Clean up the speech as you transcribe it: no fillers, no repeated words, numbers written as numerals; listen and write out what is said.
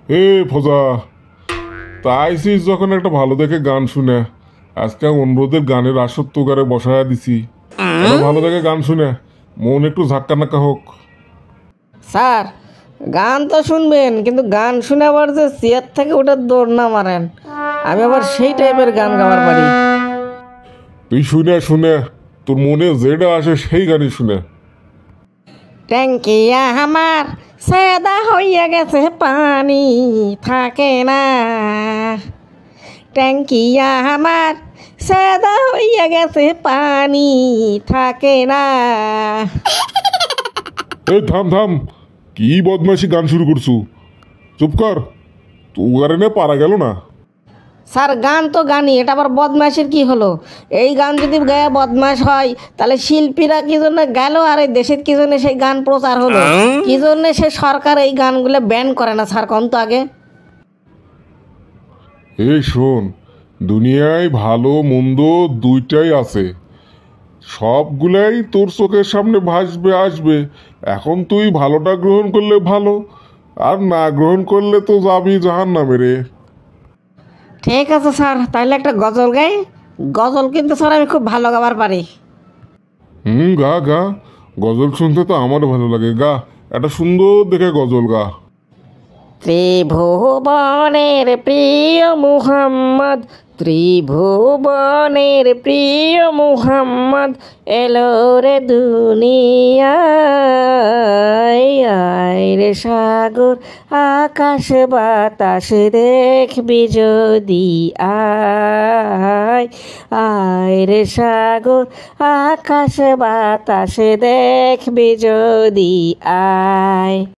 এ ফজা, তাইছিস যখন একটা ভালো দেখে গান শুনে, আজকে অনুরোধের গানের আসর তোগারে বসায়া দিছি। একটা ভালো দেখে গান শুনে মন একটু ঝাক্কা নাক্কা হোক। স্যার, গান তো শুনবেন, কিন্তু গান শুনে আবার যে চেয়ার থেকে ওটা দৌড় না মারেন, আমি আবার সেই টাইপের গান গাওয়ার পারি। তুই শুনে শুনে তোর মনে যেটা আসে সেই গানই শুনে। ট্যাঙ্কিয়া আমার সাদা হইয়া গেছে, পানি থাকে না। ট্যাঙ্কিয়া আমার সাদা হইয়া গেছে, পানি থাকে না। এই থাম থাম, কি বদমাইশি গান শুরু করছু? চুপ কর, তোগারে নে পারা গেল না। স্যার, গান তো গানই, এটা আবার বদমাইশের কি হলো? এই গান যদি গায়ে বদমাইশ হয়, তাহলে শিল্পীরা কি জন্য গেল, আর এই দেশের কি জন্য সেই গান প্রচার হলো? কি জন্য সে সরকার এই গানগুলো ব্যান করে না স্যার, কোন তো আগে? এই শোন, দুনিয়ায় ভালো মন্দ দুইটাই আছে, সবগুলাই তোর চোখের সামনে ভাসবে আসবে। এখন তুই ভালোটা গ্রহণ করলে ভালো, আর না গ্রহণ করলে তো যাবি জাহান্নামে রে। ঠিক আছে স্যার, তাহলে একটা গজল গাই। গজল কিন্তু স্যার আমি খুব ভালো গাবার পারি। গা গা, গজল শুনতে তো আমারও ভালো লাগে, গা একটা সুন্দর দেখে গজল গা। ত্রিভুবনের প্রিয় মুহাম্মদ, ত্রিভুবনের প্রিয় মুহাম্মদ এলো রে দুনিয়ায়। আয় রে সাগর আকাশ বাতাস দেখবি যদি, আয় আয় রে সাগর আকাশ বাতাস দেখবি যদি, আয়।